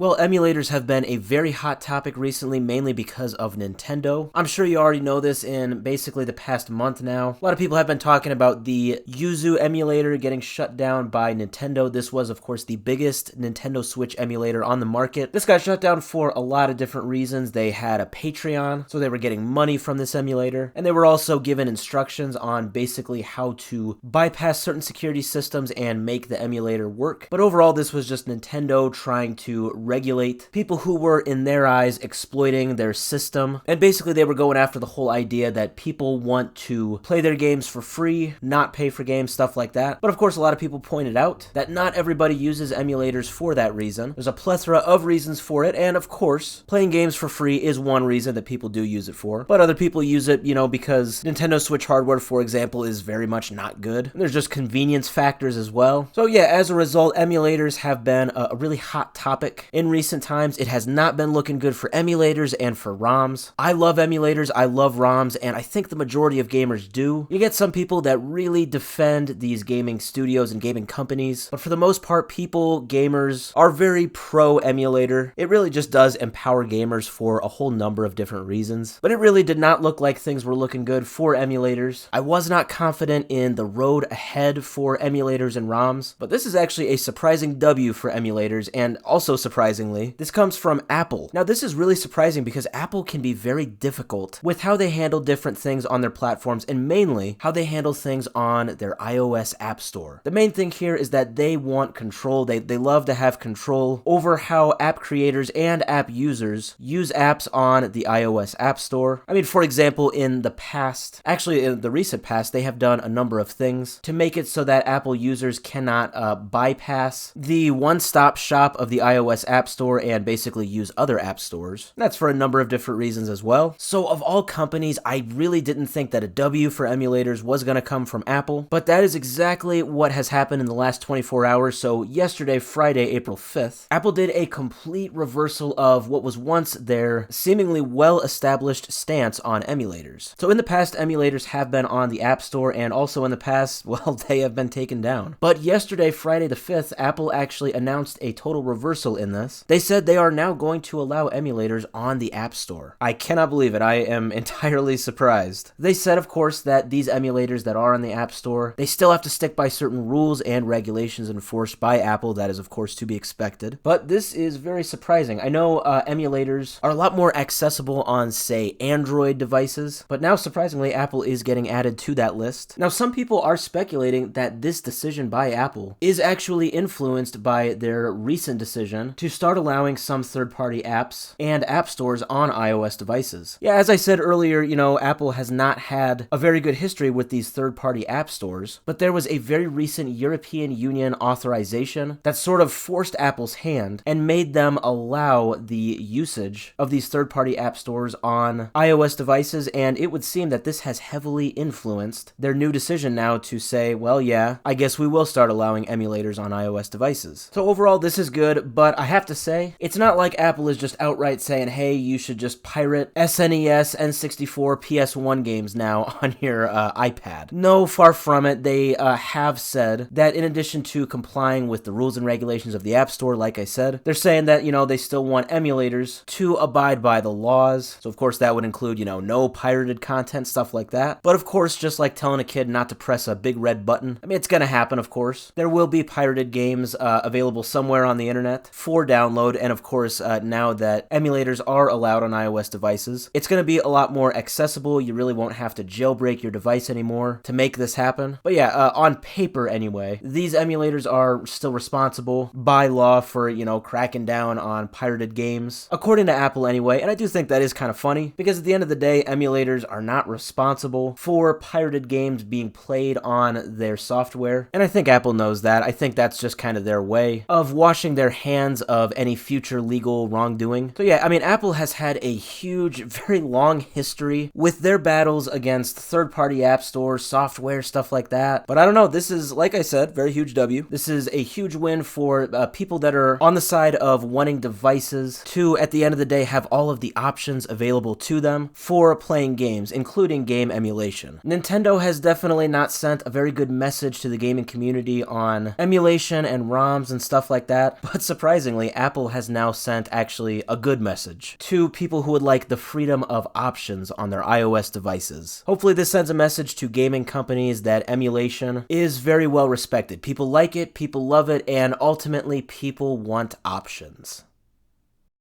Well, emulators have been a very hot topic recently, mainly because of Nintendo. I'm sure you already know this in basically the past month now. A lot of people have been talking about the Yuzu emulator getting shut down by Nintendo. This was, of course, the biggest Nintendo Switch emulator on the market. This got shut down for a lot of different reasons. They had a Patreon, so they were getting money from this emulator, and they were also given instructions on basically how to bypass certain security systems and make the emulator work. But overall, this was just Nintendo trying to regulate people who were, in their eyes, exploiting their system. And basically they were going after the whole idea that people want to play their games for free, not pay for games, stuff like that. But of course, a lot of people pointed out that not everybody uses emulators for that reason. There's a plethora of reasons for it, and of course, playing games for free is one reason that people do use it for. But other people use it, because Nintendo Switch hardware, for example, is very much not good. And there's just convenience factors as well. So yeah, as a result, emulators have been a really hot topic. In recent times, it has not been looking good for emulators and for ROMs. I love emulators, I love ROMs, and I think the majority of gamers do. You get some people that really defend these gaming studios and gaming companies, but for the most part, gamers, are very pro-emulator. It really just does empower gamers for a whole number of different reasons. But it really did not look like things were looking good for emulators. I was not confident in the road ahead for emulators and ROMs, but this is actually a surprising W for emulators, and also surprisingly, this comes from Apple. Now, this is really surprising because Apple can be very difficult with how they handle different things on their platforms, and mainly how they handle things on their iOS App Store. The main thing here is that they want control. They love to have control over how app creators and app users use apps on the iOS App Store. I mean, for example, in the recent past, they have done a number of things to make it so that Apple users cannot bypass the one-stop shop of the iOS App Store and basically use other app stores. That's for a number of different reasons as well. So of all companies, I really didn't think that a W for emulators was going to come from Apple, but that is exactly what has happened in the last 24 hours. So yesterday, Friday, April 5th, Apple did a complete reversal of what was once their seemingly well-established stance on emulators. So in the past, emulators have been on the App Store, and also in the past, well, they have been taken down. But yesterday, Friday the 5th, Apple actually announced a total reversal in this. They said they are now going to allow emulators on the App Store. I cannot believe it. I am entirely surprised. They said, of course, that these emulators that are on the App Store, they still have to stick by certain rules and regulations enforced by Apple. That is, of course, to be expected. But this is very surprising. I know emulators are a lot more accessible on, say, Android devices, but now, surprisingly, Apple is getting added to that list. Now, some people are speculating that this decision by Apple is actually influenced by their recent decision to start allowing some third-party apps and app stores on iOS devices. Yeah, as I said earlier, Apple has not had a very good history with these third-party app stores, but there was a very recent European Union authorization that sort of forced Apple's hand and made them allow the usage of these third-party app stores on iOS devices, and it would seem that this has heavily influenced their new decision now to say, well, yeah, I guess we will start allowing emulators on iOS devices. So overall, this is good, but I have to say, it's not like Apple is just outright saying, hey, you should just pirate SNES, N64, PS1 games now on your iPad. No, far from it. They have said that in addition to complying with the rules and regulations of the App Store, like I said, they're saying that, they still want emulators to abide by the laws. So, of course, that would include, no pirated content, stuff like that. But, of course, just like telling a kid not to press a big red button, I mean, it's going to happen, of course. There will be pirated games available somewhere on the internet for download, and of course, now that emulators are allowed on iOS devices, it's going to be a lot more accessible. You really won't have to jailbreak your device anymore to make this happen. But yeah, on paper anyway, these emulators are still responsible by law for, cracking down on pirated games, according to Apple anyway, and I do think that is kind of funny, because at the end of the day, emulators are not responsible for pirated games being played on their software, and I think Apple knows that. I think that's just kind of their way of washing their hands of any future legal wrongdoing. So yeah, I mean, Apple has had a huge, very long history with their battles against third-party app stores, software, stuff like that. But I don't know, this is, like I said, very huge W. This is a huge win for people that are on the side of wanting devices to, at the end of the day, have all of the options available to them for playing games, including game emulation. Nintendo has definitely not sent a very good message to the gaming community on emulation and ROMs and stuff like that, but surprisingly, unfortunately, Apple has now sent actually a good message to people who would like the freedom of options on their iOS devices. Hopefully this sends a message to gaming companies that emulation is very well respected. People like it, people love it, and ultimately people want options.